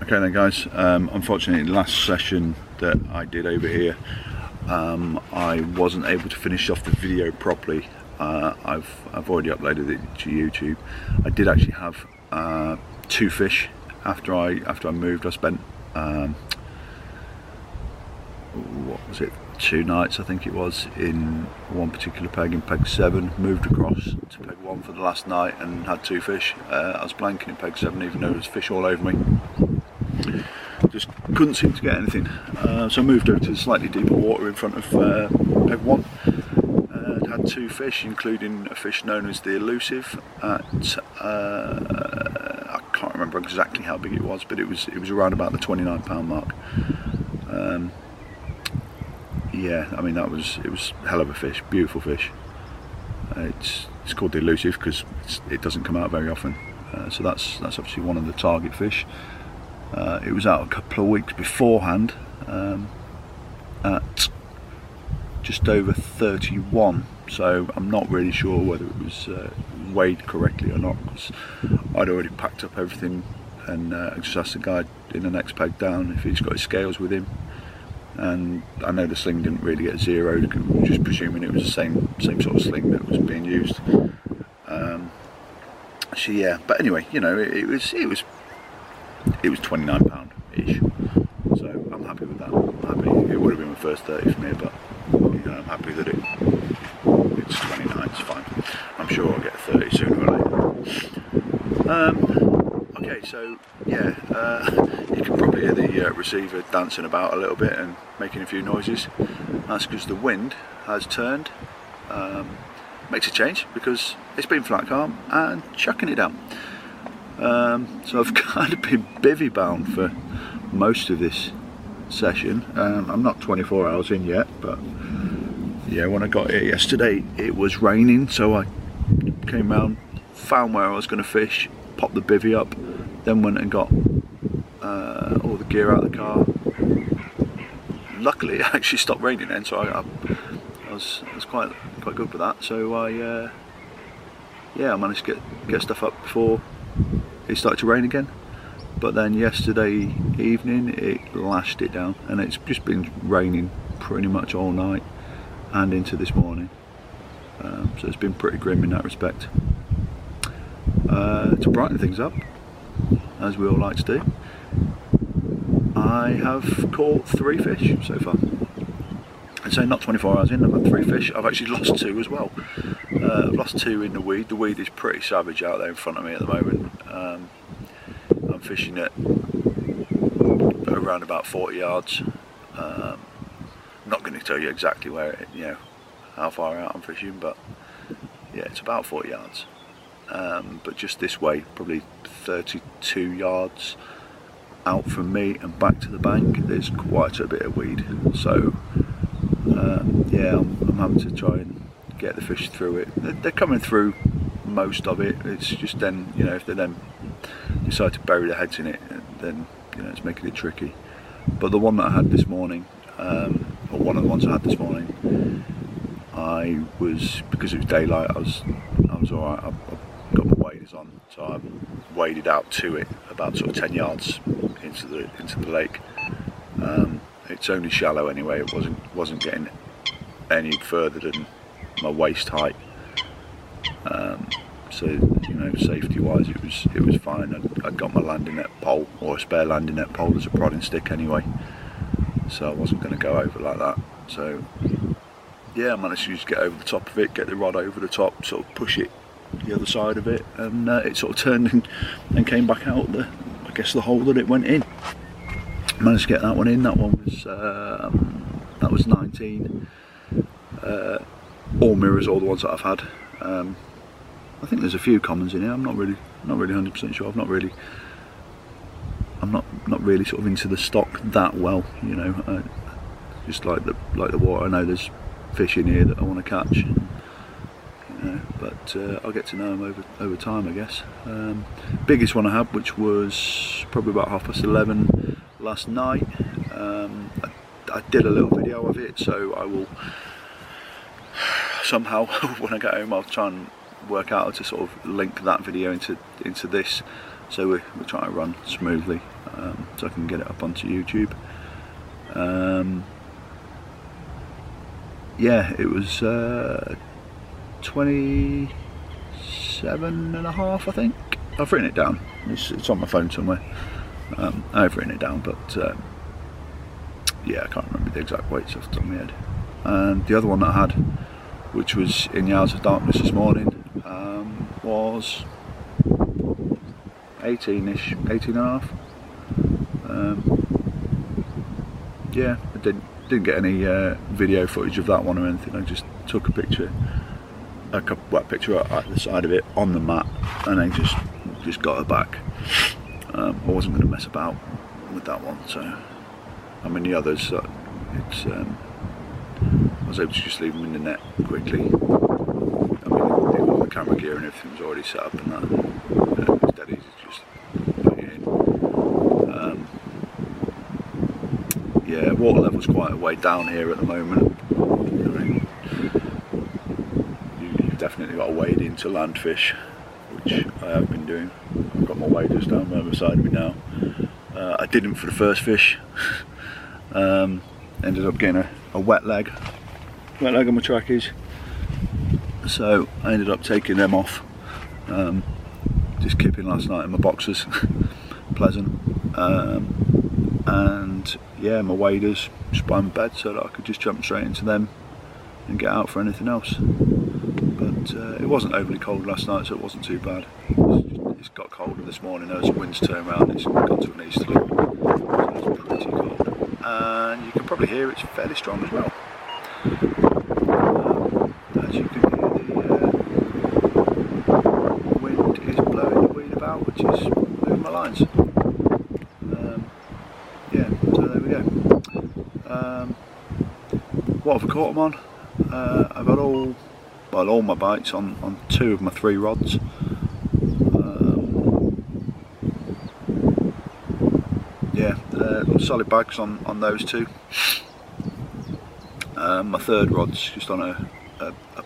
Okay then guys, unfortunately the last session that I did over here, I wasn't able to finish off the video properly. I've already uploaded it to YouTube. I did actually have 2 fish after I moved. I spent what was it, 2 nights I think it was in one particular peg, in peg 7, moved across to peg 1 for the last night and had 2 fish. I was blanking in peg 7 even though there was fish all over me. Just couldn't seem to get anything, so I moved over to slightly deeper water in front of peg 1 and had 2 fish, including a fish known as the elusive at I can't remember exactly how big it was, but it was around about the 29 pound mark. Yeah, I mean it was a hell of a fish, beautiful fish. It's called the elusive because it doesn't come out very often, so that's obviously one of the target fish. It was out a couple of weeks beforehand at just over 31, so I'm not really sure whether it was weighed correctly or not, because I'd already packed up everything and just asked the guy in the next peg down if he's got his scales with him. And I know the sling didn't really get zeroed, just presuming it was the same sort of sling that was being used. So yeah, but anyway, you know, it was 29 pound ish, so I'm happy with that. I'm happy. It would have been my first 30 for me, but you know, I'm happy that it's 29. It's fine. I'm sure I'll get 30 sooner or later. Okay, so yeah, you can probably hear the receiver dancing about a little bit and making a few noises. That's because the wind has turned. Makes a change because it's been flat calm and chucking it down. So I've kind of been bivvy bound for most of this session. I'm not 24 hours in yet, but yeah, when I got here yesterday it was raining, so I came round, found where I was going to fish, popped the bivvy up, then went and got all the gear out of the car. Luckily it actually stopped raining then, so I was quite good with that. So I managed to get stuff up before it started to rain again. But then yesterday evening it lashed it down, and it's just been raining pretty much all night and into this morning. So it's been pretty grim in that respect. To brighten things up, as we all like to do, I have caught 3 fish so far. I'd say not 24 hours in, I've had 3 fish. I've actually lost 2 as well. I've lost 2 in the weed. The weed is pretty savage out there in front of me at the moment. I'm fishing at around about 40 yards. I'm not going to tell you exactly where how far out I'm fishing, but yeah, it's about 40 yards. But just this way, probably 32 yards out from me and back to the bank, there's quite a bit of weed. So yeah, I'm having to try and get the fish through it. They're coming through most of it. It's just then, you know, if they then decide to bury their heads in it, then you know, it's making it tricky. But the one that I had this morning, or one of the ones I had this morning, because it was daylight, I was alright. I got my waders on, so I waded out to it about sort of 10 yards into the lake. It's only shallow anyway. It wasn't getting any further than my waist height. So you know, safety wise it was fine. I'd got my landing net pole, or a spare landing net pole, as a prodding stick anyway, so I wasn't going to go over like that. So yeah, I managed to just get over the top of it, get the rod over the top, sort of push it the other side of it, and it sort of turned and came back out the hole that it went in. Managed to get that one in. That one was 19. All mirrors, all the ones that I've had. I think there's a few commons in here. I'm not really 100% sure. I'm not really sort of into the stock that well, you know. Just like the water. I know there's fish in here that I want to catch, you know, but I'll get to know them over time, I guess. Biggest one I had, which was probably about 11:30 last night. I did a little video of it, so I will somehow when I get home I'll try and work out how to sort of link that video into this, so we're trying to run smoothly, so I can get it up onto YouTube. Yeah, it was 27.5, I think. I've written it down, it's on my phone somewhere. I've written it down, but yeah, I can't remember the exact weights off the top of my head. And the other one that I had, which was in the Hours of Darkness this morning, was 18-ish, 18.5. Yeah, I didn't get any video footage of that one or anything. I just took a picture, picture at the side of it on the mat, and then just got her back. I wasn't going to mess about with that one, so I mean the others, I was able to just leave them in the net quickly. I mean, all the camera gear and everything was already set up, and that it was dead easy to just put it in. Yeah, water level's quite a way down here at the moment. I mean, you've definitely got to wade into land fish, which I have been doing. I've got my waders down by the side of me now. I didn't for the first fish. Ended up getting a wet leg on my trackies, so I ended up taking them off. Just kipping last night in my boxers, pleasant. And yeah, my waders just by my bed, so that I could just jump straight into them and get out for anything else. But it wasn't overly cold last night, so it wasn't too bad. It's got colder this morning as the wind's turned around. It's gone to an easterly, so it's pretty cold. And you can probably hear it's fairly strong as well. As you can hear, the wind is blowing the weed about, which is moving my lines. Yeah, so there we go. What have I caught them on? I've had all my bites on 2 of my 3 rods. Yeah, solid bags on those 2. My 3rd rod's just on a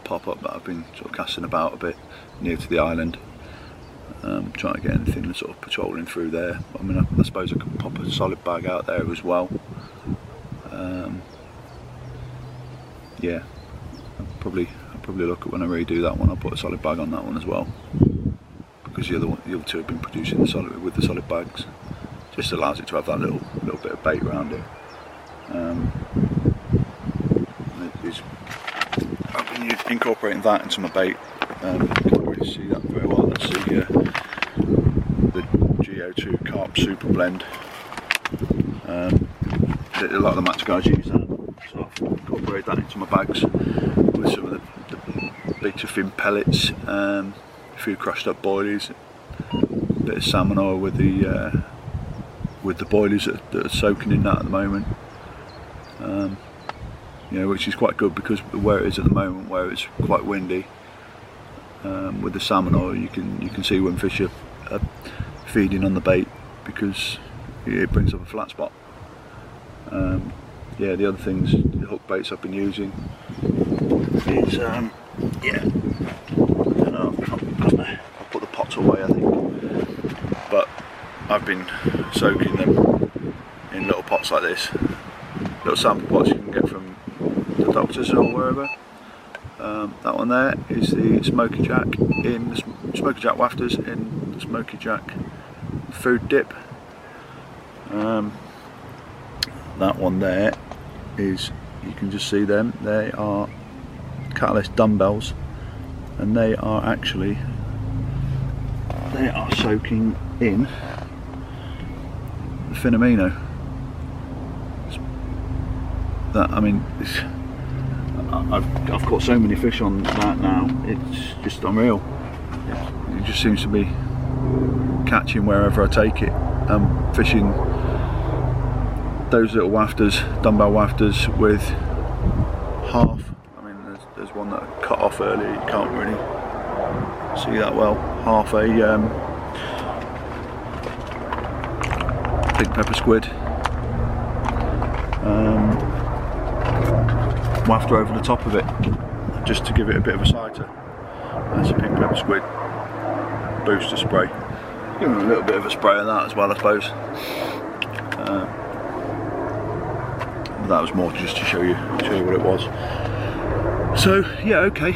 pop-up that I've been sort of casting about a bit near to the island, trying to get anything sort of patrolling through there. I mean, I suppose I could pop a solid bag out there as well. Yeah, I'll probably look at when I redo that one. I'll put a solid bag on that one as well, because the other 2 have been producing the solid bags. Just allows it to have that little bit of bait around it. I've been incorporating that into my bait. Can't really see that very well. Let's see the GO2 Carp Super Blend. A lot of the match guys use that, so I've incorporated that into my bags with some of the beta fin pellets, a few crushed up boilies, a bit of salmon oil with the boilies that are soaking in that at the moment. You know, which is quite good, because where it is at the moment, where it's quite windy, with the salmon oil, you can see when fish are feeding on the bait, because it brings up a flat spot. Yeah, the other things, the hook baits I've been using is yeah, I don't know, I'll put the pots away, I think, but I've been soaking them in little pots like this, little sample pots you can get from the doctors or wherever. That one there is the Smoky Jack Smoky Jack wafters in the Smoky Jack food dip. That one there is, you can just see them, they are Catalyst dumbbells, and they are soaking in the Finamino. That, I mean, I've caught so many fish on that now, it's just unreal. It just seems to be catching wherever I take it. I'm fishing those little wafters, dumbbell wafters, with half, I mean there's one that I cut off earlier, you can't really see that well, half a big pepper squid wafter over the top of it, just to give it a bit of a sighter. That's a pink pepper squid booster spray. Give them a little bit of a spray of that as well, I suppose. That was more just to show you what it was. So yeah, okay.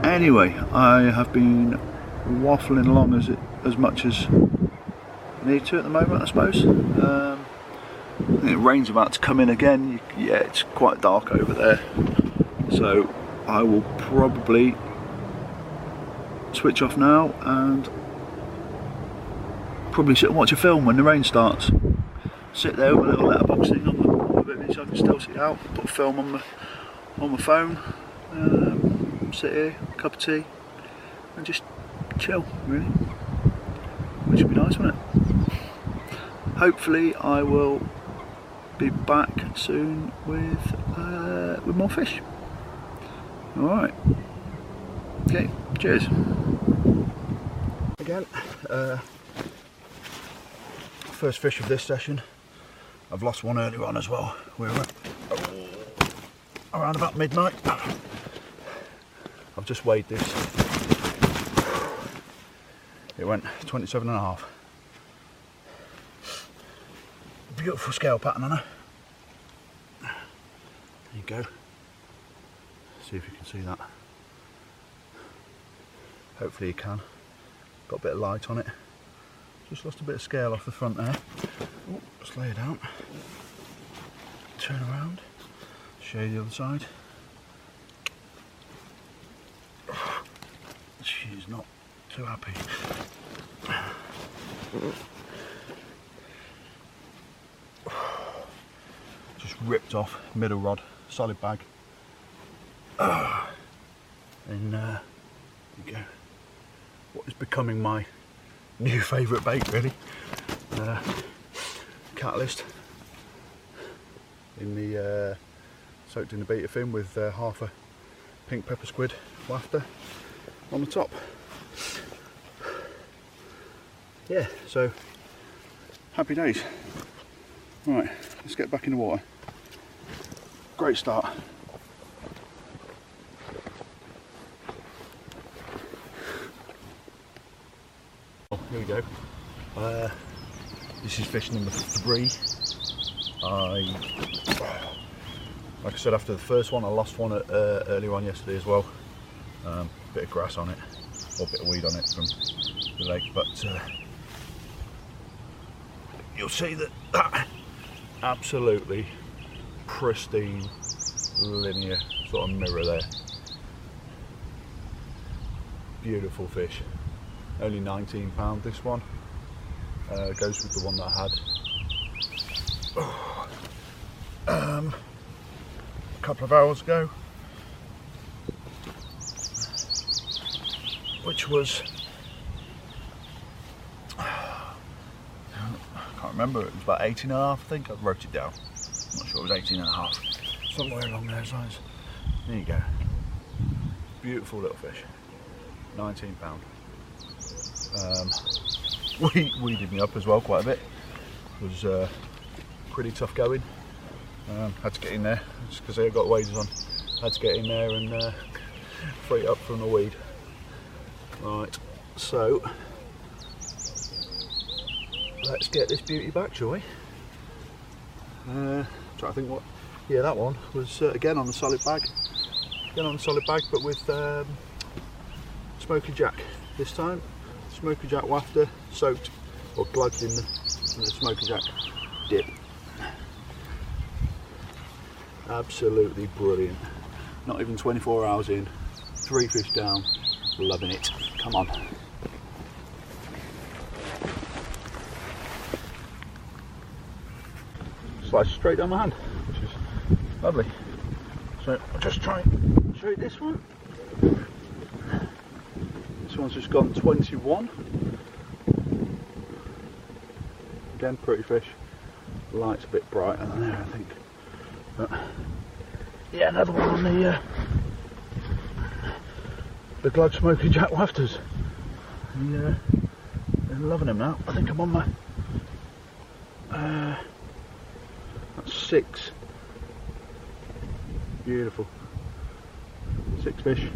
Anyway, I have been waffling along as much as I need to at the moment, I suppose. I think the rain's about to come in again. Yeah, it's quite dark over there, so I will probably switch off now and probably sit and watch a film when the rain starts. Sit there with a little letterbox thing on the bit so I can still see out. Put a film on my phone. Sit here, cup of tea, and just chill, really. Which would be nice, wouldn't it? Hopefully, I will be back soon with more fish. All right. Okay. Cheers. Again, first fish of this session. I've lost one earlier on as well. We were around about midnight. I've just weighed this. It went 27.5. Beautiful scale pattern on her. There you go. See if you can see that. Hopefully you can. Got a bit of light on it. Just lost a bit of scale off the front there. Oh, just lay it down. Turn around. Show you the other side. She's not too happy. Just ripped off middle rod, solid bag. And there you go. What is becoming my new favourite bait, really. Catalyst in the soaked in the beta fin with half a pink pepper squid wafter on the top. Yeah, so happy days. Right, let's get back in the water. Great start. Oh, here we go. This is fish number 3. Like I said, after the first one, I lost one earlier on yesterday as well. Bit of grass on it, or a bit of weed on it from the lake, but you'll see that absolutely pristine, linear sort of mirror there. Beautiful fish. Only £19 this one. Goes with the one that I had a couple of hours ago, which was, I can't remember, it was about 18.5, I think. I wrote it down. I'm not sure, it was 18.5, somewhere along those lines. There you go. Beautiful little fish. £19. Weeded me up as well quite a bit. It was pretty tough going. Had to get in there just because I got waders on. Had to get in there and free it up from the weed. Right, so let's get this beauty back, shall we? Trying to think what. Yeah, that one was again on the solid bag. Again on the solid bag, but with Smoky Jack this time. Smoky Jack wafter, soaked or glugged in the Smoky Jack dip. Absolutely brilliant. Not even 24 hours in, 3 fish down, loving it. Come on. Slice straight down my hand, which is lovely. So I'll just try and show you this one. This one's just gone 21. Again, pretty fish. Light's a bit brighter than there, I think. But yeah, another one on the Glug Smoky Jack wafters. They're loving them now. I think I'm on my that's 6. Beautiful. 6 fish.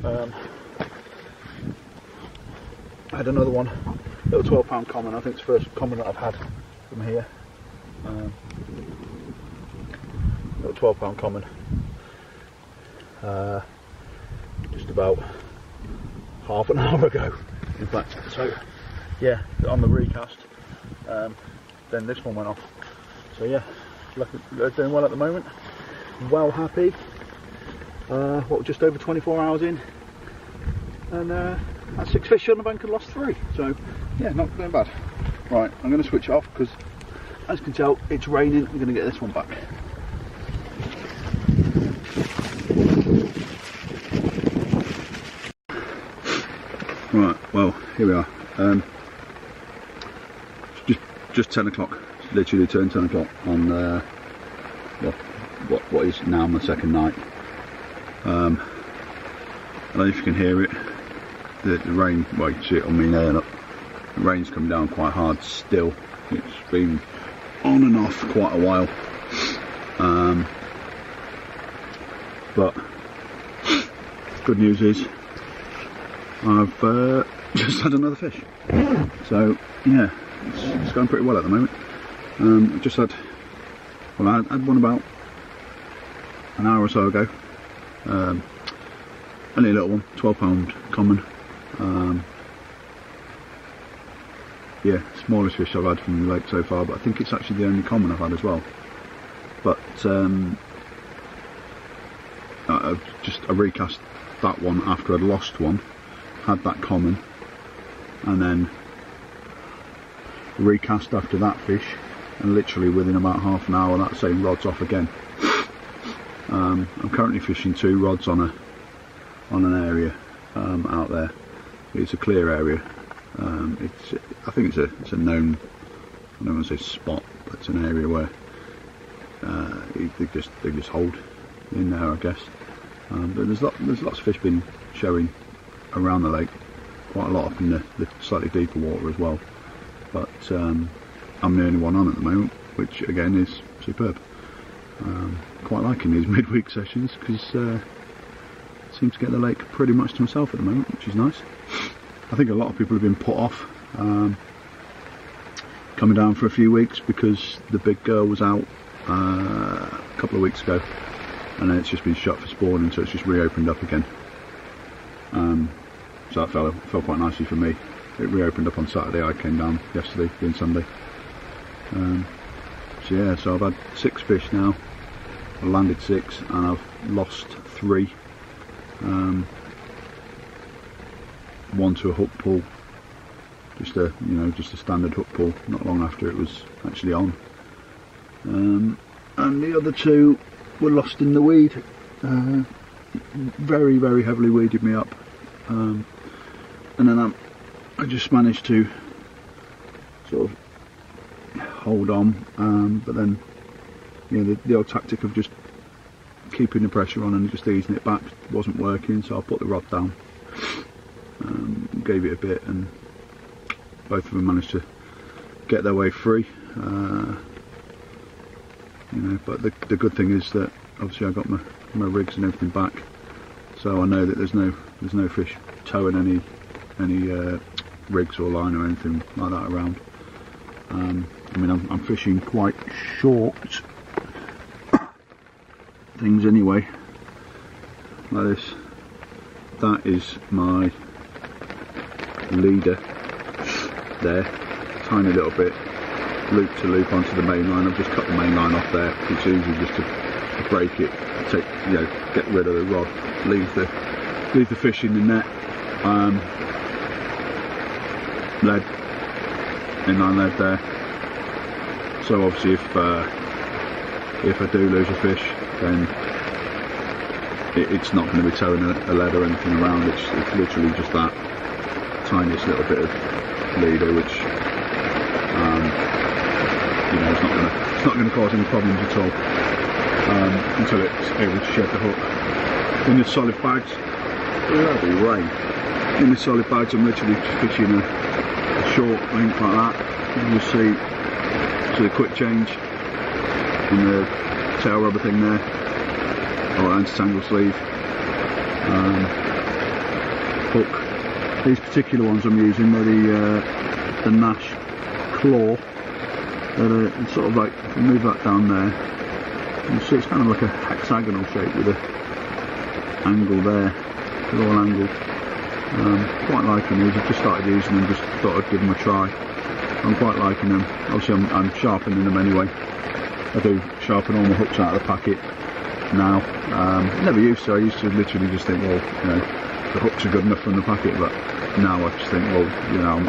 I had another one, little 12 pound common. I think it's the first common that I've had from here. Little 12 pound common. Just about half an hour ago, in fact. So yeah, on the recast, then this one went off. So yeah, doing well at the moment. Well happy. What, just over 24 hours in, and had 6 fish on the bank and lost 3. So yeah, not doing bad. Right, I'm going to switch it off because, as you can tell, it's raining. I'm going to get this one back. Right, well, here we are. Just 10 o'clock. It's literally turned 10 o'clock on what is now my second night. I don't know if you can hear it. The rain, well, you can see it on me there. Look. The rain's come down quite hard still. It's been on and off quite a while. But good news is I've just had another fish. So yeah, it's going pretty well at the moment. I just had, well, I had one about an hour or so ago. Only a little one, 12 pound common. Yeah, smallest fish I've had from the lake so far, but I think it's actually the only common I've had as well. But I recast that one after I'd lost one, had that common, and then recast after that fish, and literally within about half an hour that same rod's off again. I'm currently fishing 2 rods on an area out there. It's a clear area. I think it's a known, I don't want to say spot, but it's an area where they just hold in there, I guess. But there's lots of fish been showing around the lake, quite a lot up in the slightly deeper water as well. But I'm the only one on at the moment, which again is superb. Quite liking these midweek sessions because I seem to get the lake pretty much to myself at the moment, which is nice. I think a lot of people have been put off coming down for a few weeks because the big girl was out a couple of weeks ago, and then it's just been shut for spawning, so it's just reopened up again. So that fell quite nicely for me. It reopened up on Saturday. I came down yesterday, being Sunday. So yeah, so I've had 6 fish now. I landed 6 and I've lost 3. One to a hook pull, just a standard hook pull, not long after it was actually on. And the other 2 were lost in the weed. Very, very heavily weeded me up. And then I just managed to sort of hold on, but then the old tactic of just keeping the pressure on and just easing it back wasn't working, so I put the rod down, gave it a bit, and both of them managed to get their way free. But the good thing is that obviously I got my rigs and everything back, so I know that there's no fish towing any rigs or line or anything like that around. I mean, I'm fishing quite short things anyway, like this. That is my leader there, tiny little bit, loop to loop onto the main line. I've just cut the main line off there. It's easy just to break it, get rid of the rod, leave the fish in the net. Lead, inline lead there. So obviously if I do lose a fish, then it's not going to be towing a lead or anything around. It's literally just that tiniest little bit of leader, which it's not going to cause any problems at all until it's able to shed the hook. In the solid bags, it'll be rain. In the solid bags, I'm literally just fishing a short length like that. You will see a quick change in the tail rubber thing there, or anti-tangle sleeve. hook. These particular ones I'm using, they're the Nash Claw. They're sort of like, if you move that down there, you see it's kind of like a hexagonal shape with a angle there. They're all angled. Quite liking these. I've just started using them, just thought I'd give them a try. I'm quite liking them. Obviously I'm sharpening them anyway. I do sharpen all my hooks out of the packet now. Never used to. I used to literally just think, well, you know, the hooks are good enough from the packet, but now I just think, well, you know,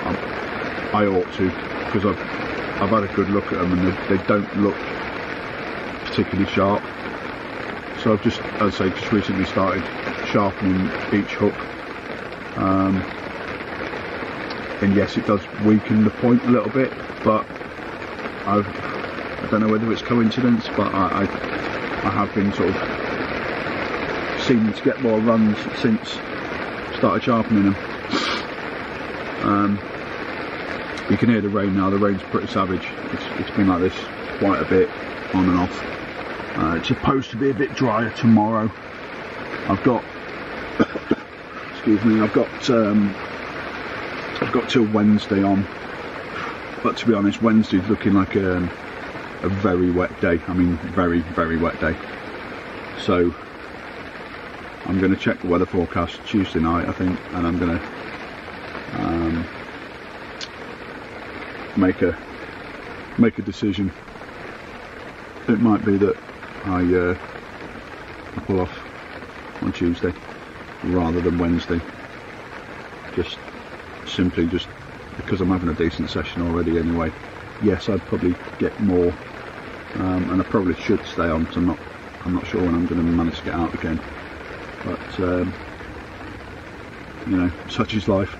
I ought to, because I've had a good look at them and they don't look particularly sharp. So I've just, as I say, just recently started sharpening each hook. And yes, it does weaken the point a little bit, but I don't know whether it's coincidence, but I have been sort of seeming to get more runs since I started sharpening them. You can hear the rain now. The rain's pretty savage. It's been like this quite a bit, on and off. It's supposed to be a bit drier tomorrow. I've got excuse me, I've got till Wednesday on, but to be honest, Wednesday's looking like a very wet day. I mean, very, very wet day. So I'm going to check the weather forecast Tuesday night, I think, and I'm going to make a decision. It might be that I pull off on Tuesday rather than Wednesday, just simply just because I'm having a decent session already anyway. Yes, I'd probably get more, and I probably should stay on, because I'm not sure when I'm going to manage to get out again, but you know, such is life.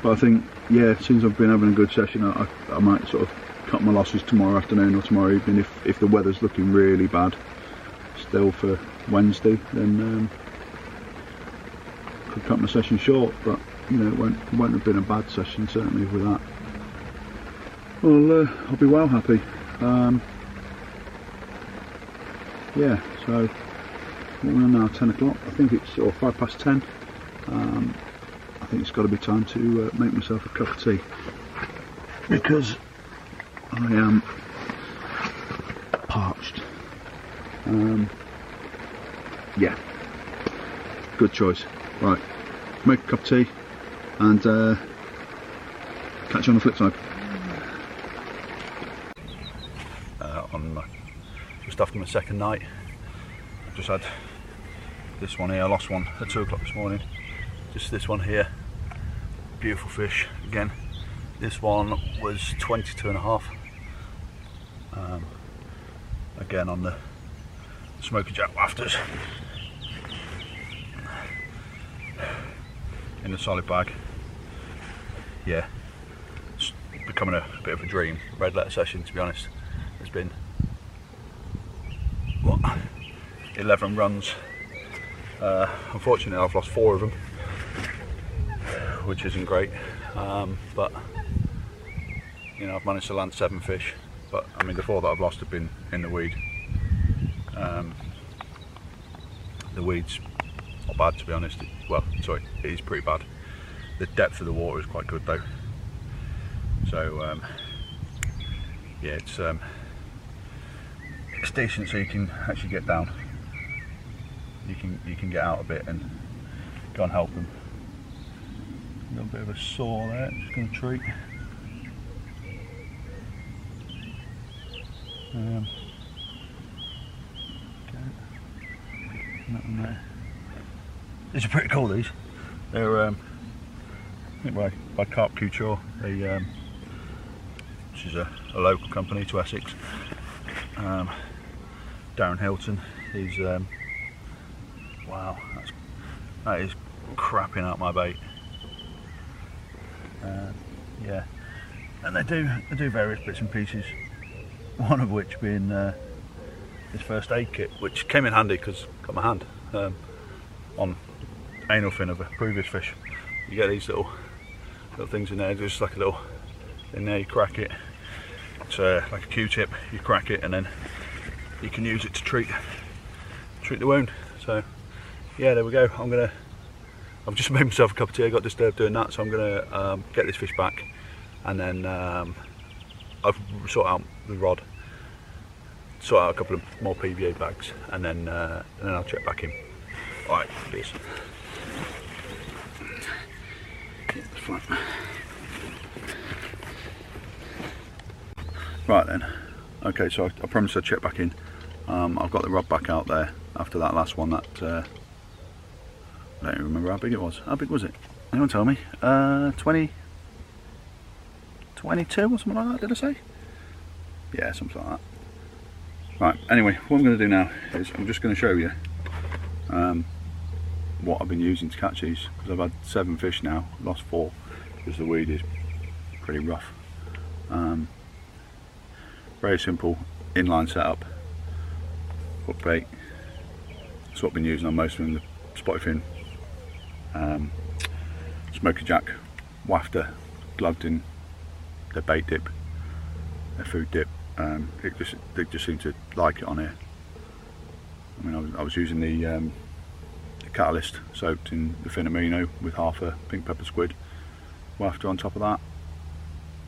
But I think, yeah, since I've been having a good session, I might sort of cut my losses tomorrow afternoon or tomorrow evening. If the weather's looking really bad still for Wednesday, then could cut my session short. But you know, it won't have been a bad session certainly with that. Well, I'll be well happy. Yeah, so what we're on now, 10 o'clock, I think it's, or 10:05. I think it's got to be time to make myself a cup of tea, because I am parched. Yeah, good choice. Right, make a cup of tea and catch you on the flip side. Just after my second night, I just had this one here. I lost one at 2 o'clock this morning. Just this one here, beautiful fish again. This one was 22.5. Again on the smoky jack rafters in a solid bag. Yeah, it's becoming a bit of a dream red letter session, to be honest. There's been, what, 11 runs. Unfortunately I've lost 4 of them, which isn't great, but you know, I've managed to land 7 fish. But I mean, the 4 that I've lost have been in the weed. The weed's not bad, to be honest. Well, sorry, it is pretty bad. The depth of the water is quite good though. So yeah, it's decent, so you can actually get down. You can get out a bit and go and help them. A little bit of a saw there, just going to treat. Okay. Nothing there. These are pretty cool, these. They're I think by Carp Couture, which is a local company to Essex. Darren Hilton, he's wow, that is crapping out my bait. Yeah, and they do various bits and pieces. One of which being this first aid kit, which came in handy because I got my hand on anal fin of a previous fish. You get these little things in there, just like a little, in there you crack it. It's like a Q-tip, you crack it and then you can use it to treat treat the wound. So yeah, there we go. I've just made myself a cup of tea. I got disturbed doing that, so I'm gonna get this fish back, and then I'll sort out the rod, sort out a couple of more PVA bags, and then I'll check back in. All right, please. Right then. Okay, so I promised I'd check back in. I've got the rod back out there after that last one. That I don't even remember how big it was. How big was it? Anyone tell me? 20, 22 or something like that, did I say? Yeah, something like that. Right, anyway, what I'm going to do now is I'm just going to show you what I've been using to catch these, because I've had 7 fish now, lost 4 because the weed is pretty rough. Very simple inline setup, hook bait. That's what I've been using on most of them, the spotty fin, smoky jack, wafter, gloved in their bait dip, their food dip. They just seem to like it on here. I mean, I was using the catalyst soaked in the Finamino with half a pink pepper squid wafter on top of that,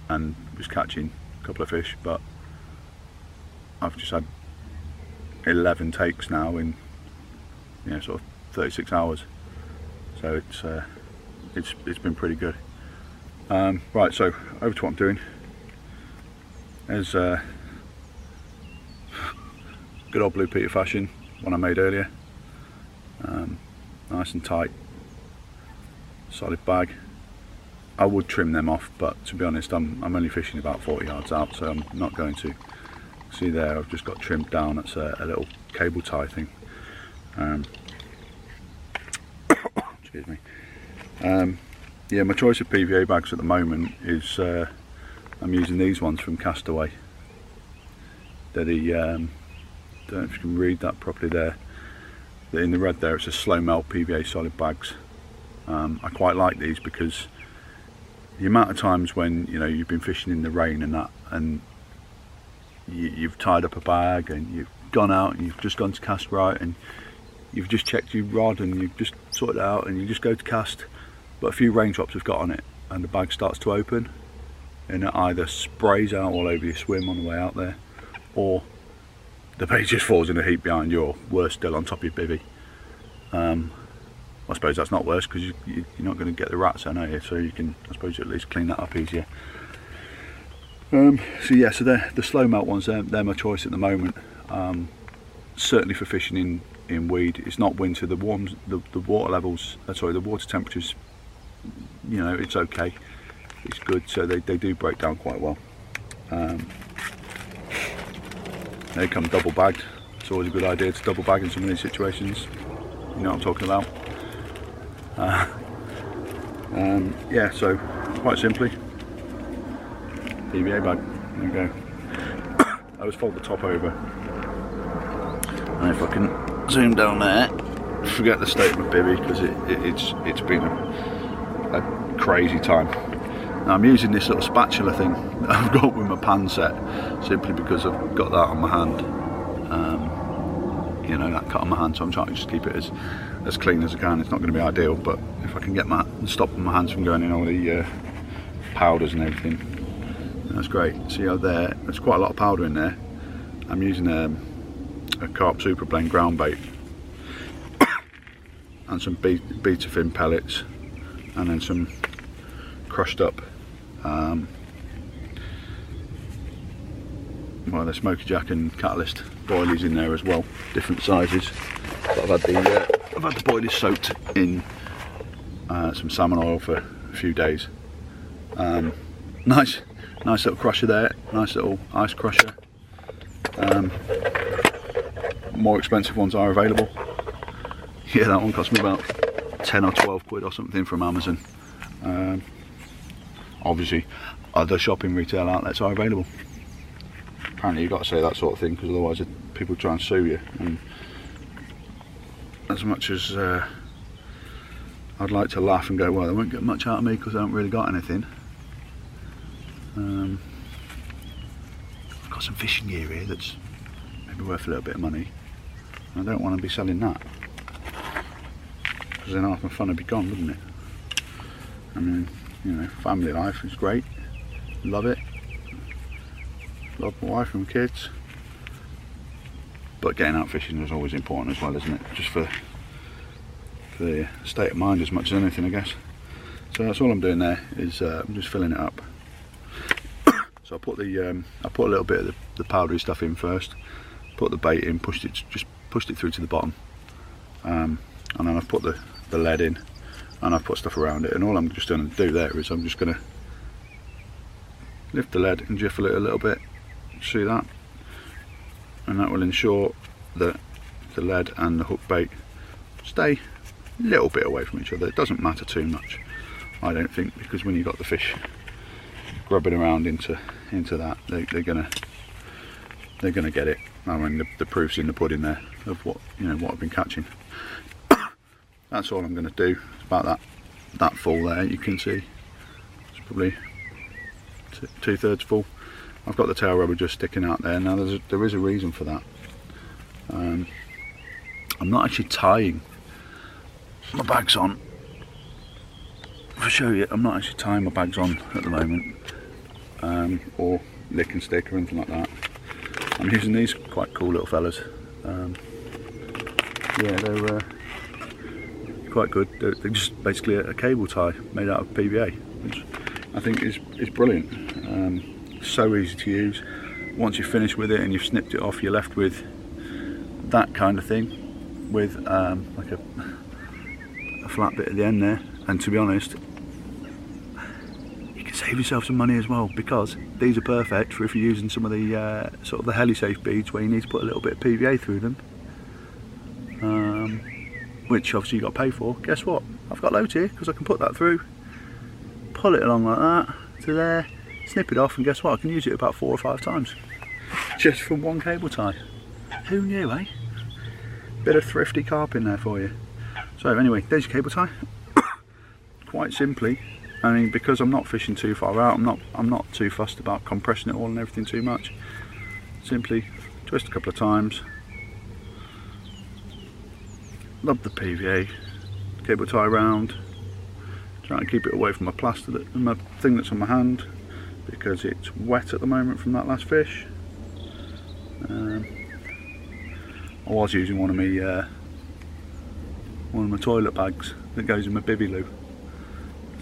and was catching a couple of fish, but I've just had 11 takes now in, you know, sort of 36 hours, so it's been pretty good. Right, so over to what I'm doing. There's good old Blue Peter fashion, one I made earlier. Nice and tight, solid bag. I would trim them off, but to be honest, I'm only fishing about 40 yards out, so I'm not going to. See there, I've just got trimmed down. That's a little cable tie thing. Excuse me. Yeah, my choice of PVA bags at the moment is I'm using these ones from Castaway. They're the don't know if you can read that properly there. In the red there, it's a slow melt PVA solid bags. I quite like these because the amount of times when, you know, you've been fishing in the rain and that, and you've tied up a bag and you've gone out and you've just gone to cast right, and you've just checked your rod and you've just sorted it out and you just go to cast, but a few raindrops have got on it and the bag starts to open, and it either sprays out all over your swim on the way out there, or the bait just falls in a heap behind you, or worse still, on top of your bivvy. I suppose that's not worse because you're not going to get the rats in, are you? So you can, I suppose, at least clean that up easier. So yeah, so the slow melt ones, they're my choice at the moment. Certainly for fishing in weed. It's not winter. The water levels, the water temperatures, you know, it's okay. It's good. So they do break down quite well. They come double bagged. It's always a good idea to double bag in some of these situations. You know what I'm talking about. Yeah, so quite simply, PVA bag. There we go. I always fold the top over, and if I can zoom down there, forget the state of my bivvy, because it's been a crazy time. Now I'm using this little spatula thing that I've got with my pan set, simply because I've got that on my hand. You know, that cut on my hand, so I'm trying to just keep it as clean as I can. It's not going to be ideal, but if I can get stop my hands from going in all the powders and everything, that's great. See how there's quite a lot of powder in there. I'm using a Carp Super Blend ground bait and some beta fin pellets, and then some crushed up well, the Smoky Jack and Catalyst boilies in there as well, different sizes. But I've had the boilies soaked in some salmon oil for a few days. Nice little crusher there, nice little ice crusher. More expensive ones are available. Yeah, that one cost me about 10 or 12 quid or something from Amazon. Obviously other shopping retail outlets are available. Apparently you've got to say that sort of thing, because otherwise people try and sue you. And as much as I'd like to laugh and go, well, they won't get much out of me because I haven't really got anything. I've got some fishing gear here that's maybe worth a little bit of money. I don't want to be selling that, because then half my fun would be gone, wouldn't it? I mean, you know, family life is great, love it, love my wife and kids, but getting out fishing is always important as well, isn't it? Just for the state of mind as much as anything, I guess. So that's all I'm doing there, is I'm just filling it up. So I put a little bit of the powdery stuff in first, put the bait in, pushed it through to the bottom, and then I've put the lead in, and I've put stuff around it, and all I'm just going to do there is I'm just going to lift the lead and jiffle it a little bit, see that, and that will ensure that the lead and the hook bait stay a little bit away from each other. It doesn't matter too much, I don't think, because when you've got the fish grubbing around into that, they're gonna get it. I mean, the proof's in the pudding there of what I've been catching. That's all I'm going to do. It's about that full there. You can see it's probably 2/3 full. I've got the tail rubber just sticking out there. Now there is a reason for that. I'm not actually tying my bags on. I'll show you. I'm not actually tying my bags on at the moment, or lick and stick or anything like that. I'm using these quite cool little fellas. Yeah, they're quite good. They're just basically a cable tie made out of PVA, which I think is brilliant. So easy to use. Once you're finished with it and you've snipped it off, you're left with that kind of thing, with like a flat bit at the end there. And to be honest, you can save yourself some money as well, because these are perfect for if you're using some of the sort of the heli-safe beads where you need to put a little bit of PVA through them, which obviously you've got to pay for. Guess what? I've got loads here, because I can put that through, pull it along like that to there, snip it off, and guess what? I can use it about 4 or 5 times just from one cable tie. Who knew, eh? Bit of thrifty carp in there for you. So anyway, there's your cable tie. Quite simply, I mean, because I'm not fishing too far out, I'm not too fussed about compressing it all and everything too much. Simply twist a couple of times, rub the PVA cable tie around, try and keep it away from my plaster, my thing that's on my hand, because it's wet at the moment from that last fish. I was using one of my toilet bags that goes in my bivvy loo.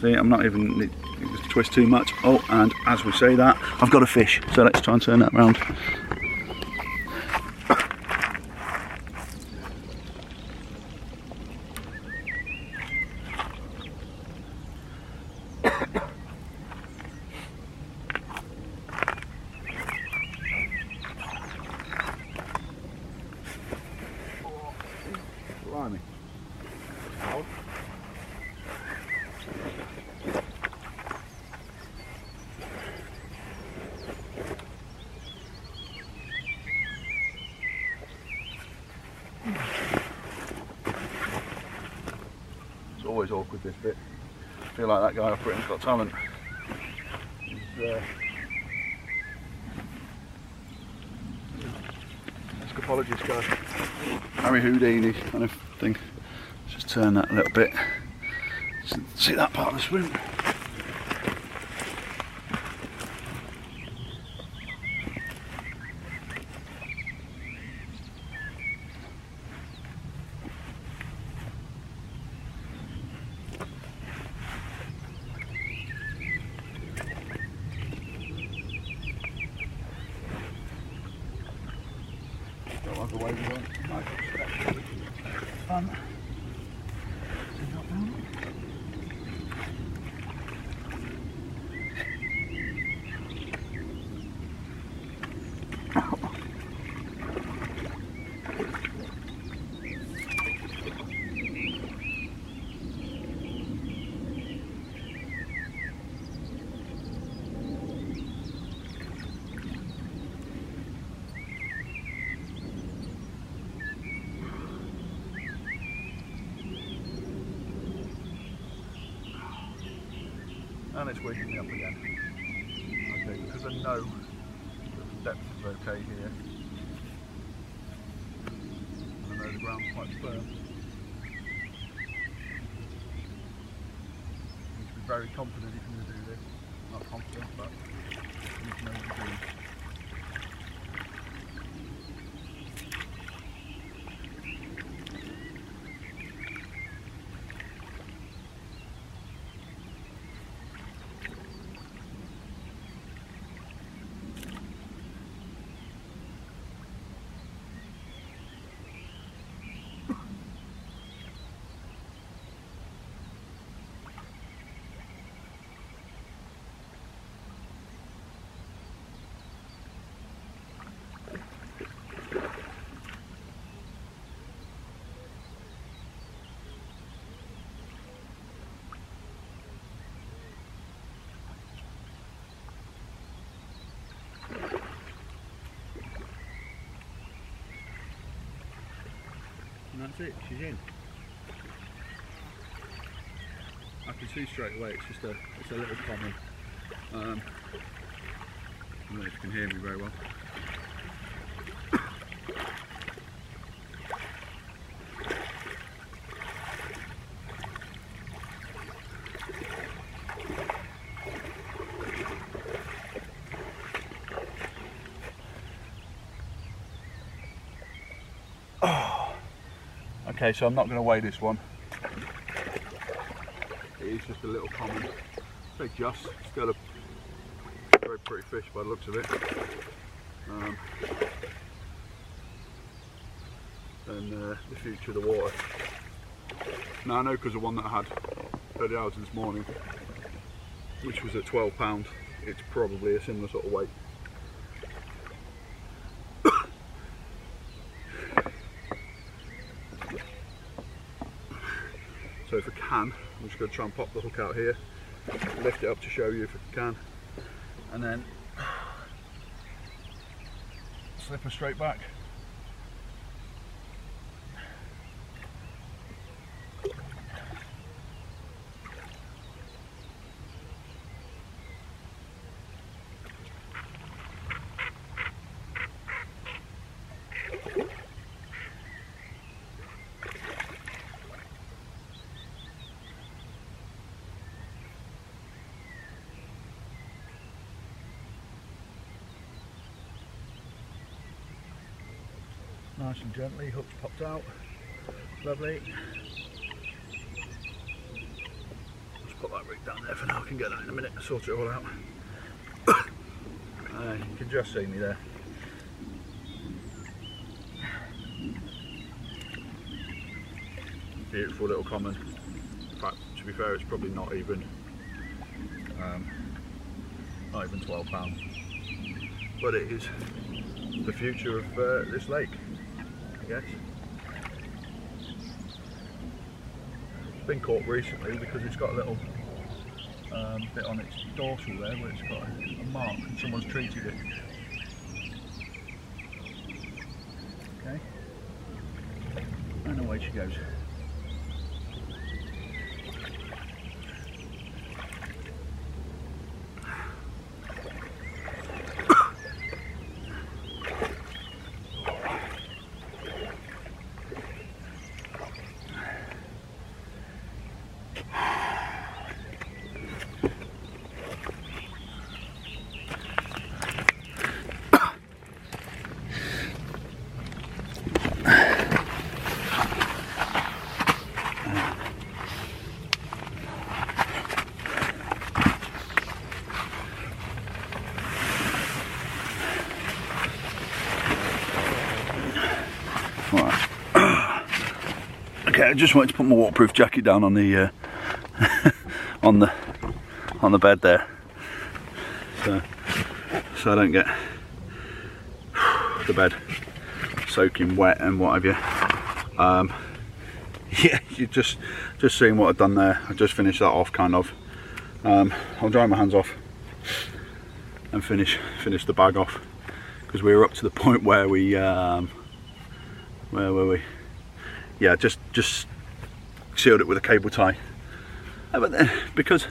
See, I'm not even twist too much. Oh, and as we say that, I've got a fish. So let's try and turn that around. Blimey. It's always awkward, this bit. I feel like that guy off Britain's Got Talent. Escapologist guy. Harry Houdini kind of thing. Just turn that a little bit. See that part of the swim? Don't like the way we went. Fun. And it's waking me up again. Okay, because I know that the depth is okay here. And I though, the ground's quite firm. You need to be very confident if you're going to do this. Not confident, but you need to know what you're doing. And that's it, she's in. I can see straight away it's a little common. I don't know if you can hear me very well. Okay, so I'm not going to weigh this one. It is just a little common. Say just, still a very pretty fish by the looks of it. And the future of the water. Now I know because the one that I had 30 hours this morning, which was at £12, it's probably a similar sort of weight. So if I can, I'm just going to try and pop the hook out here, lift it up to show you if I can, and then slip her straight back. Nice and gently, hooks popped out, lovely. Just put that rig down there for now, I can get that in a minute, sort it all out. You can just see me there. Beautiful little common. In fact, to be fair, it's probably not even £12, but it is the future of this lake, I guess. It's been caught recently because it's got a little bit on its dorsal there where it's got a mark and someone's treated it. Okay, and away she goes. Okay, I just wanted to put my waterproof jacket down on the on the bed there, so I don't get the bed soaking wet and what have you. Yeah, you just seeing what I've done there. I just finished that off, kind of. I'll dry my hands off and finish the bag off, because we were up to the point where we where were we? Yeah, just sealed it with a cable tie. But then, because,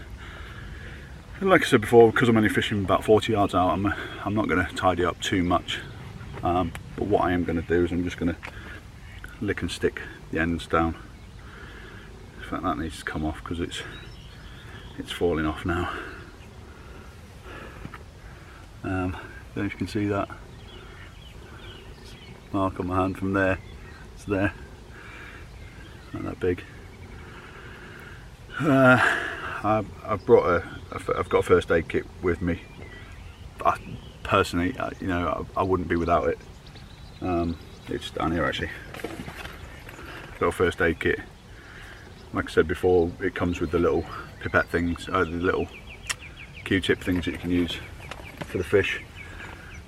like I said before, because I'm only fishing about 40 yards out, I'm not going to tidy up too much. But what I am going to do is I'm just going to lick and stick the ends down. In fact, that needs to come off because it's falling off now. Don't know if you can see that mark on my hand from there. It's there, not that big. I've got a first aid kit with me. Personally, you know, I wouldn't be without it. It's down here actually. Got a first aid kit. Like I said before, it comes with the little pipette things, the little Q-tip things that you can use for the fish.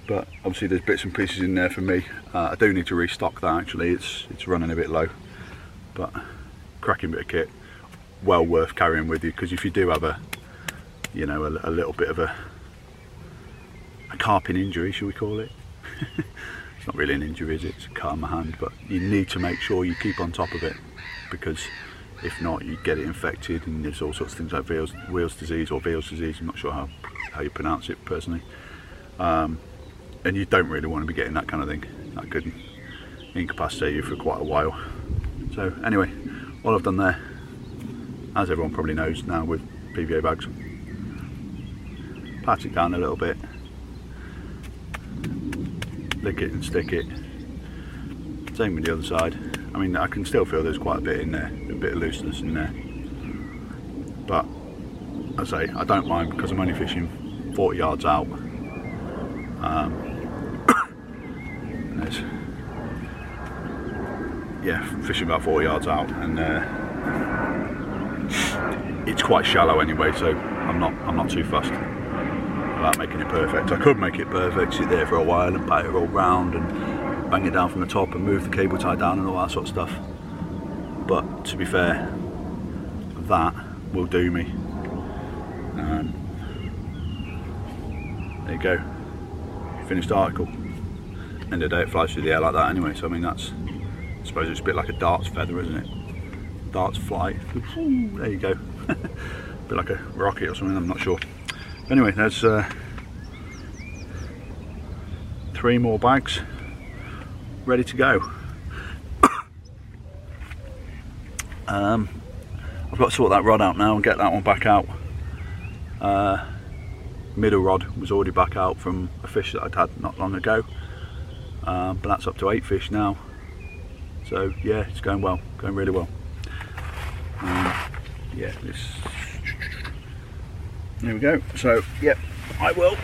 But obviously there's bits and pieces in there for me. I do need to restock that actually. It's running a bit low, but cracking bit of kit, well worth carrying with you, because if you do have a little bit of a carping injury, shall we call it? It's not really an injury, is it? It's a cut on my hand, but you need to make sure you keep on top of it, because if not, you get it infected, and there's all sorts of things like Weil's disease or Veal's disease. I'm not sure how you pronounce it personally. And you don't really want to be getting that kind of thing. That could incapacitate you for quite a while. So anyway, all I've done there, as everyone probably knows now with PVA bags, pat it down a little bit, lick it and stick it. Same with the other side. I mean, I can still feel there's quite a bit in there, a bit of looseness in there. But as I say, I don't mind, because I'm only fishing 40 yards out. Fishing about 40 yards out, and it's quite shallow anyway, so I'm not too fussed about making it perfect. I could make it perfect, sit there for a while and pat it all round and bang it down from the top and move the cable tie down and all that sort of stuff. But to be fair, that will do me. There you go, finished article. End of the day, it flies through the air like that anyway, so I mean, I suppose it's a bit like a dart's feather, isn't it? Dart's flight. Ooh, there you go. A bit like a rocket or something, I'm not sure. Anyway, there's 3 more bags ready to go. I've got to sort that rod out now and get that one back out. Middle rod was already back out from a fish that I'd had not long ago, but that's up to 8 fish now. So yeah, it's going well, going really well. Yeah, there we go. So yep, I will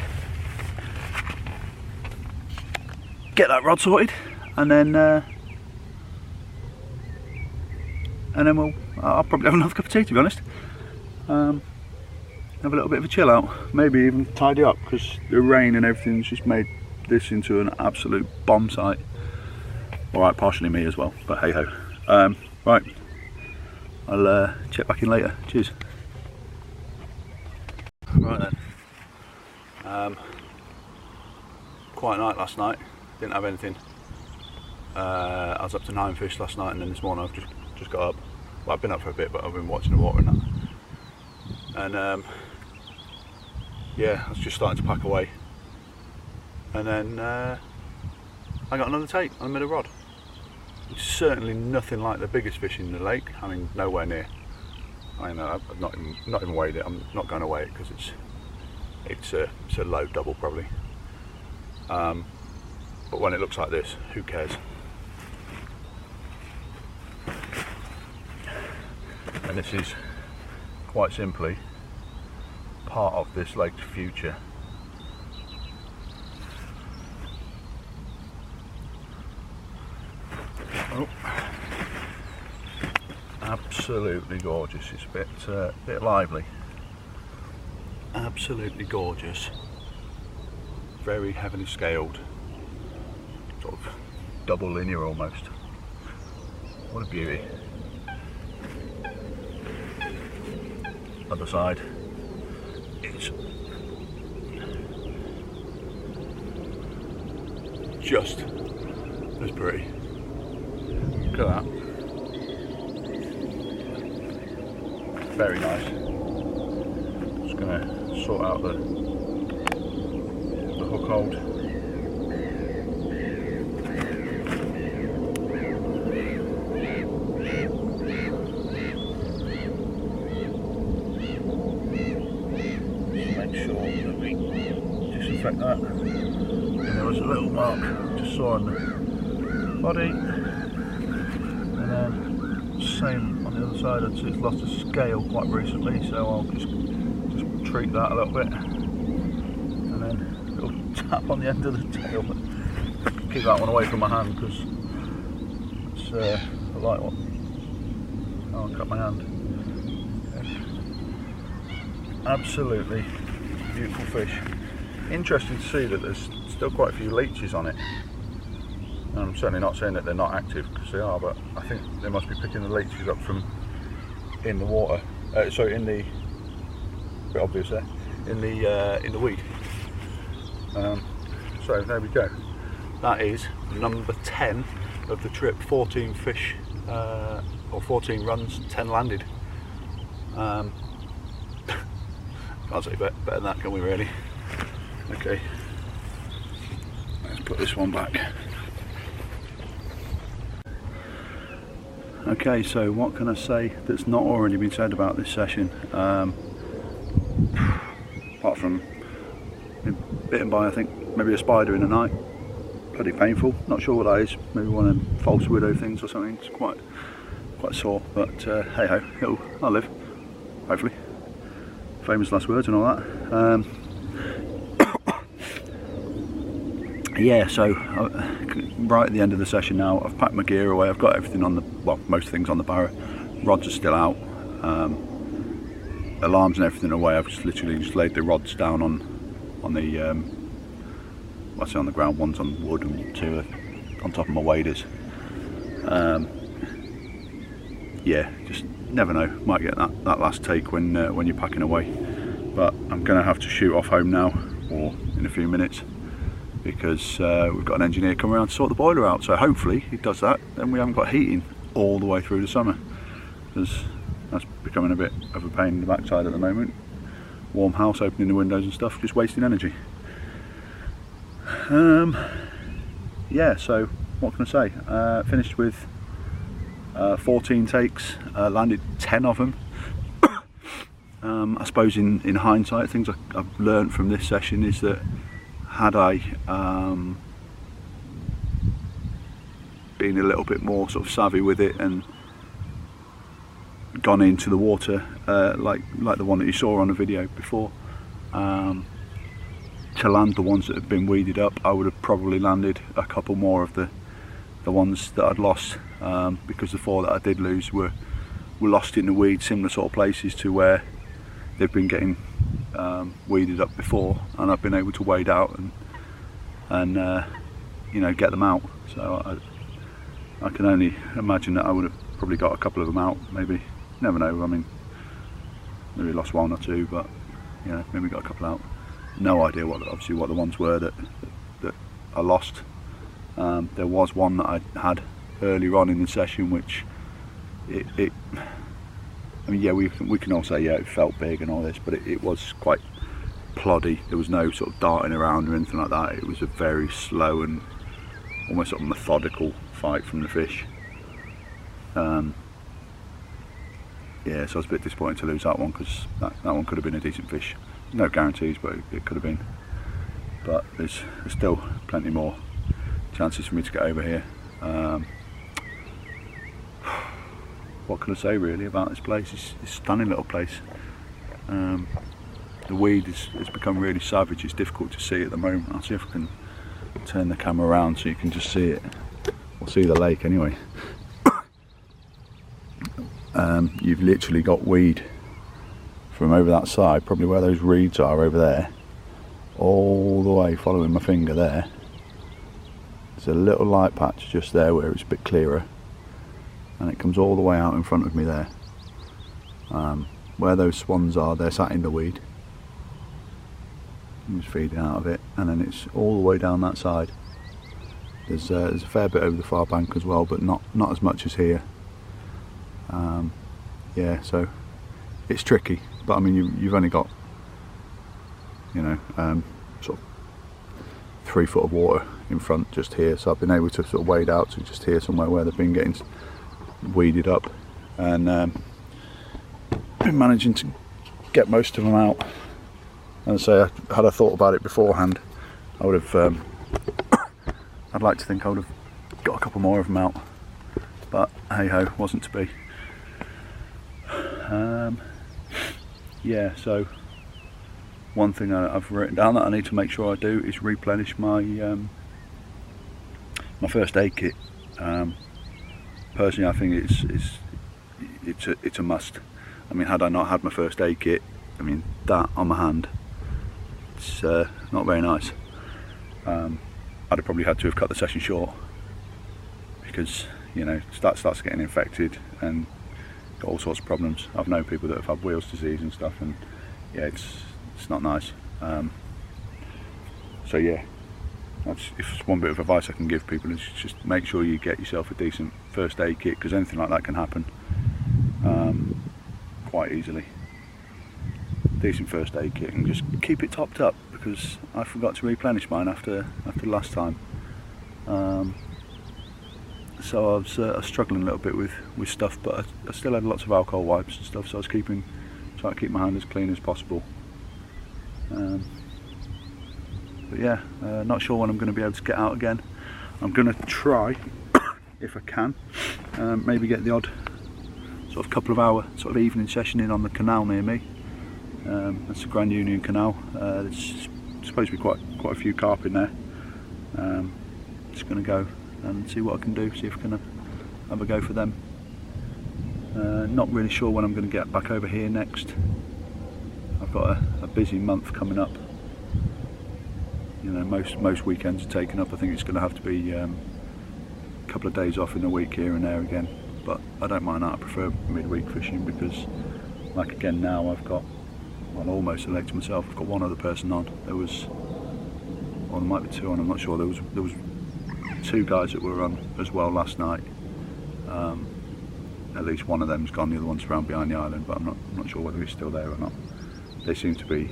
get that rod sorted, and then I'll probably have another cup of tea, to be honest. Have a little bit of a chill out, maybe even tidy up, because the rain and everything's just made this into an absolute bomb site. Alright, partially me as well, but hey ho. Right, I'll check back in later. Cheers. Right then, quiet night last night, didn't have anything. I was up to 9 fish last night, and then this morning I've just got up. Well, I've been up for a bit, but I've been watching the water and that. And yeah, I was just starting to pack away, and then I got another take on a middle rod. It's certainly nothing like the biggest fish in the lake. I mean, nowhere near. I know, I've not even weighed it. I'm not going to weigh it because it's a low double probably. But when it looks like this, who cares? And this is quite simply part of this lake's future. Oh, absolutely gorgeous. It's a bit lively. Absolutely gorgeous. Very heavily scaled, sort of double linear almost. What a beauty. Other side, it's just as pretty. Look at that. Very nice. Just gonna sort out the hook hold. affect that. And there was a little mark I just saw on the body, and then same on the other side. I'd say it's lost a scale quite recently, so I'll just treat that a little bit, and then a little tap on the end of the tail. Keep that one away from my hand because it's a light one. I'll cut my hand. Absolutely beautiful fish. Interesting to see that there's still quite a few leeches on it. I'm certainly not saying that they're not active, because they are, but I think they must be picking the leeches up from in the water. Sorry, in the, a bit obvious there, in the weed. So there we go. That is number 10 of the trip. 14 fish, or 14 runs, 10 landed. Can't say better than that, can we really? Okay, let's put this one back. Okay, so what can I say that's not already been said about this session? Apart from being bitten by, I think, maybe a spider in the night. Bloody painful. Not sure what that is. Maybe one of them false widow things or something. It's quite sore, but hey ho, I'll live. Hopefully. Famous last words and all that. Yeah, so right at the end of the session now, I've packed my gear away. I've got everything on the, well, most things on the barrow. Rods are still out. Alarms and everything away. I've just literally laid the rods down on the what's on the ground. One's on wood and two on top of my waders. Yeah, just never know. Might get that last take when you're packing away. But I'm going to have to shoot off home now, or in a few minutes, because we've got an engineer coming around to sort the boiler out. So hopefully he does that, then we haven't got heating all the way through the summer, because that's becoming a bit of a pain in the backside at the moment. Warm house, opening the windows and stuff, just wasting energy. Yeah, so what can I say? Finished with 14 takes, landed 10 of them. I suppose in hindsight, things I've learned from this session is that had I been a little bit more sort of savvy with it and gone into the water like the one that you saw on the video before, to land the ones that have been weeded up, I would have probably landed a couple more of the ones that I'd lost, because the 4 that I did lose were lost in the weed, similar sort of places to where they've been getting weeded up before, and I've been able to wade out and you know, get them out. So I can only imagine that I would have probably got a couple of them out, maybe. Never know. I mean, maybe lost 1 or 2, but you know, maybe got a couple out. No idea what the ones were that I lost. There was one that I had earlier on in the session, which I mean, yeah, we can all say, yeah, it felt big and all this, but it was quite ploddy. There was no sort of darting around or anything like that. It was a very slow and almost sort of methodical fight from the fish. Yeah, so I was a bit disappointed to lose that one, because that one could have been a decent fish. No guarantees, but it could have been. But there's still plenty more chances for me to get over here. What can I say really about this place? It's a stunning little place. The weed has become really savage. It's difficult to see at the moment. I'll see if I can turn the camera around so you can just see it, or see the lake anyway. You've literally got weed from over that side, probably where those reeds are over there, all the way following my finger there. There's a little light patch just there where it's a bit clearer, and it comes all the way out in front of me there. Where those swans are, they're sat in the weed. I'm just feeding out of it, and then it's all the way down that side. There's a fair bit over the far bank as well, but not as much as here. Yeah, so it's tricky, but I mean, you've only got, you know, sort of 3 foot of water in front just here, so I've been able to sort of wade out to just here somewhere where they've been getting weeded up, and been managing to get most of them out. And so had I thought about it beforehand, I would have, I'd like to think I would have got a couple more of them out, but hey ho, wasn't to be. Yeah, so one thing I've written down that I need to make sure I do is replenish my my first aid kit. Personally, I think it's a must. I mean, had I not had my first aid kit, I mean, that on my hand, it's not very nice. I'd have probably had to have cut the session short, because, you know, starts getting infected and got all sorts of problems. I've known people that have had wheals disease and stuff, and yeah, it's not nice. So yeah, if it's one bit of advice I can give people, is just make sure you get yourself a decent first aid kit, because anything like that can happen quite easily. Decent first aid kit, and just keep it topped up, because I forgot to replenish mine after last time. So I was struggling a little bit with stuff, but I still had lots of alcohol wipes and stuff, so I was trying to keep my hand as clean as possible. But yeah, not sure when I'm going to be able to get out again. I'm going to try, if I can, maybe get the odd sort of couple of hour sort of evening session in on the canal near me. That's the Grand Union Canal. There's supposed to be quite a few carp in there. Just going to go and see what I can do, see if I can have a go for them. Not really sure when I'm going to get back over here next. I've got a busy month coming up. You know, most weekends are taken up. I think it's going to have to be a couple of days off in the week here and there again. But I don't mind that. I prefer midweek fishing, because, like again now, I've got, well, almost elected myself. I've got one other person on. There was, or there might be two on. I'm not sure. There was two guys that were on as well last night. At least one of them's gone. The other one's around behind the island, but I'm not sure whether he's still there or not. They seem to be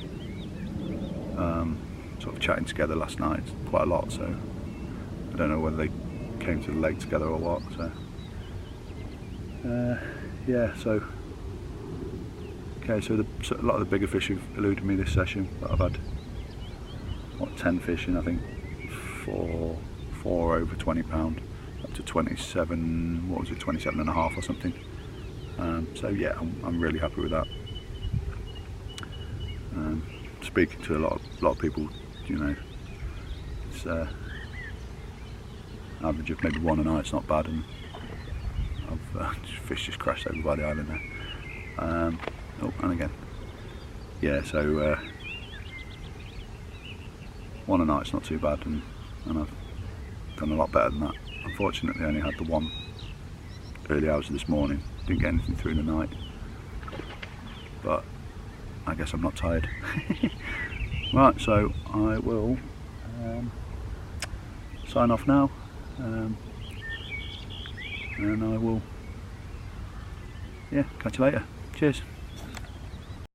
sort of chatting together last night quite a lot, so I don't know whether they came to the lake together or what. So yeah, so okay, so a lot of the bigger fish have eluded me this session, but I've had, what, 10 fish in, I think, four over 20 pound, up to 27, what was it, 27 and a half or something. So yeah, I'm really happy with that. Speaking to a lot of people, you know, it's average of maybe one a night. It's not bad, and fish just crashed over by the island there. Oh, and again, yeah. So one a night's not too bad, and I've done a lot better than that. Unfortunately, I only had the one early hours of this morning. Didn't get anything through the night, but I guess I'm not tired. Right, so I will sign off now, and I will, yeah, catch you later. Cheers.